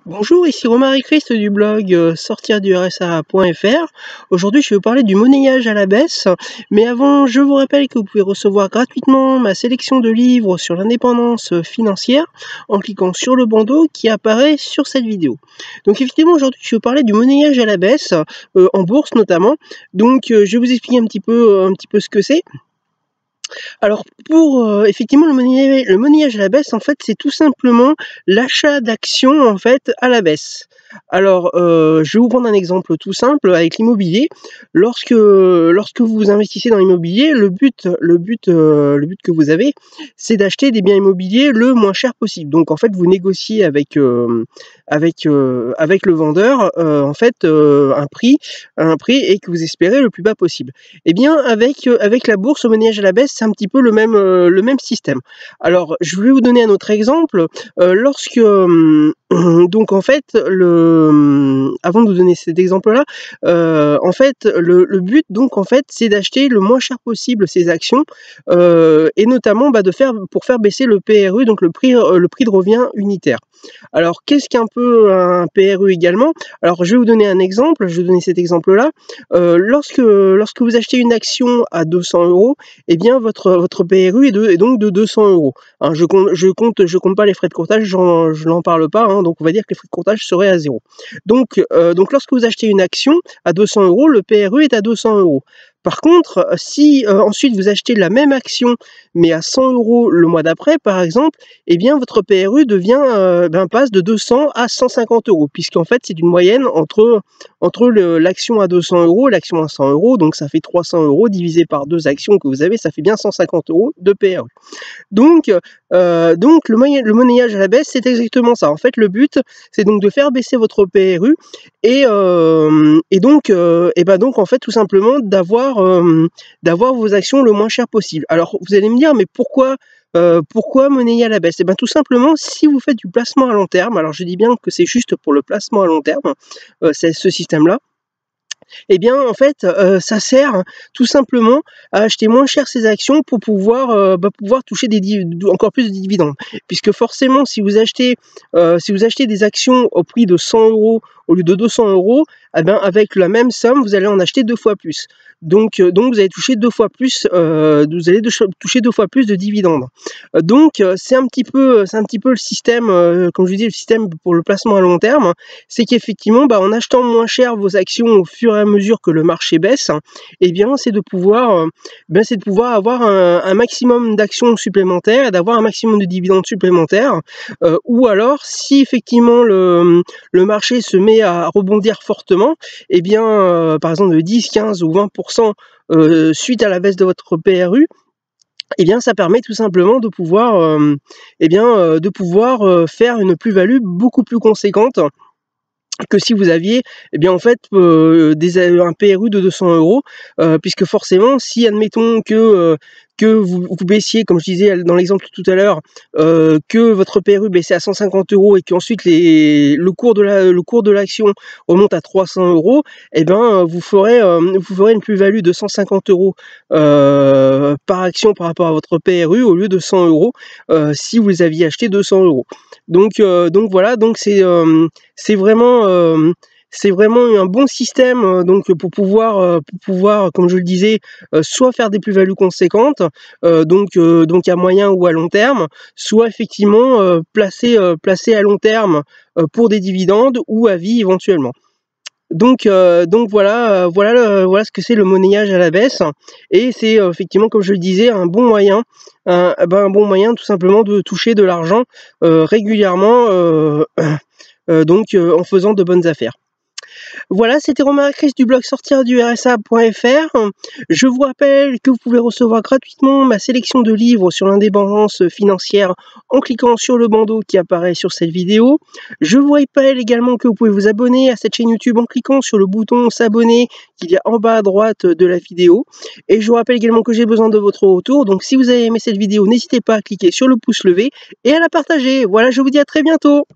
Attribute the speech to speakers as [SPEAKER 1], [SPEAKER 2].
[SPEAKER 1] Bonjour, ici Romaric Christ du blog sortirdu-rsa.fr. Aujourd'hui, je vais vous parler du monnayage à la baisse. Mais avant, je vous rappelle que vous pouvez recevoir gratuitement ma sélection de livres sur l'indépendance financière en cliquant sur le bandeau qui apparaît sur cette vidéo. Donc effectivement, aujourd'hui, je vais vous parler du monnayage à la baisse, en bourse notamment. Donc je vais vous expliquer un petit peu ce que c'est. Alors pour effectivement le monnayage à la baisse, en fait, c'est tout simplement l'achat d'actions, en fait, à la baisse. Alors, je vais vous prendre un exemple tout simple avec l'immobilier. Lorsque vous investissez dans l'immobilier, le but que vous avez, c'est d'acheter des biens immobiliers le moins cher possible. Donc en fait, vous négociez avec le vendeur, en fait, un prix et que vous espérez le plus bas possible. Eh bien, avec la bourse, au monnayage à la baisse, c'est un petit peu le même système. Alors, je vais vous donner un autre exemple. Donc en fait, avant de vous donner cet exemple-là, en fait, le but, donc en fait, c'est d'acheter le moins cher possible ces actions, et notamment pour faire baisser le PRU, donc le prix de revient unitaire. Alors, qu'est-ce qu'un peu un PRU également? Alors, je vais vous donner un exemple, je vais donner cet exemple-là. Lorsque vous achetez une action à 200 €, eh bien, votre PRU est donc de 200 €. Hein, je compte pas les frais de courtage, je n'en parle pas, hein, donc on va dire que les frais de courtage seraient à 0. Donc lorsque vous achetez une action à 200 €, le PRU est à 200 €. Par contre, si ensuite vous achetez la même action, mais à 100 € le mois d'après, par exemple, eh bien votre PRU passe de 200 à 150 €, puisqu'en fait c'est une moyenne entre l'action à 200 € et l'action à 100 €, donc ça fait 300 € divisé par deux actions que vous avez, ça fait bien 150 € de PRU. Donc le monnayage à la baisse, c'est exactement ça. En fait, le but, c'est donc de faire baisser votre PRU et donc en fait, tout simplement d'avoir vos actions le moins cher possible. Alors, vous allez me dire: «Mais pourquoi monnayer à la baisse?» Eh ben, tout simplement, si vous faites du placement à long terme, alors je dis bien que c'est juste pour le placement à long terme, c'est ce système-là. Eh bien, en fait, ça sert tout simplement à acheter moins cher ces actions pour pouvoir toucher encore plus de dividendes. Puisque forcément, si vous achetez des actions au prix de 100 € au lieu de 200 €, eh ben, avec la même somme, vous allez en acheter 2 fois plus. Donc vous allez toucher 2 fois plus, toucher 2 fois plus de dividendes. C'est un petit peu le système, comme je vous dis, le système pour le placement à long terme. C'est qu'effectivement, en achetant moins cher vos actions au fur et à mesure que le marché baisse, eh bien, c'est de pouvoir avoir un maximum d'actions supplémentaires et d'avoir un maximum de dividendes supplémentaires. Ou alors, si effectivement le marché se met à rebondir fortement, eh bien, par exemple de 10, 15 ou 20% suite à la baisse de votre PRU, eh bien, ça permet tout simplement de pouvoir faire une plus-value beaucoup plus conséquente que si vous aviez, eh bien, en fait, un PRU de 200 €, puisque forcément, si admettons que vous baissiez, comme je disais dans l'exemple tout à l'heure, que votre PRU baissait à 150 € et qu'ensuite le cours de l'action remonte à 300 €, eh ben, vous ferez une plus-value de 150 € par action par rapport à votre PRU au lieu de 100 € si vous aviez acheté 200 €. Donc voilà, c'est vraiment un bon système, donc pour pouvoir, comme je le disais, soit faire des plus-values conséquentes, donc à moyen ou à long terme, soit effectivement placer à long terme pour des dividendes ou à vie éventuellement. Donc voilà ce que c'est le monnayage à la baisse, et c'est effectivement, comme je le disais, un bon moyen tout simplement de toucher de l'argent régulièrement, en faisant de bonnes affaires. Voilà, c'était Romain Chris du blog sortirdu-rsa.fr. Je vous rappelle que vous pouvez recevoir gratuitement ma sélection de livres sur l'indépendance financière en cliquant sur le bandeau qui apparaît sur cette vidéo. Je vous rappelle également que vous pouvez vous abonner à cette chaîne YouTube en cliquant sur le bouton s'abonner qu'il y a en bas à droite de la vidéo. Et je vous rappelle également que j'ai besoin de votre retour. Donc si vous avez aimé cette vidéo, n'hésitez pas à cliquer sur le pouce levé et à la partager. Voilà, je vous dis à très bientôt.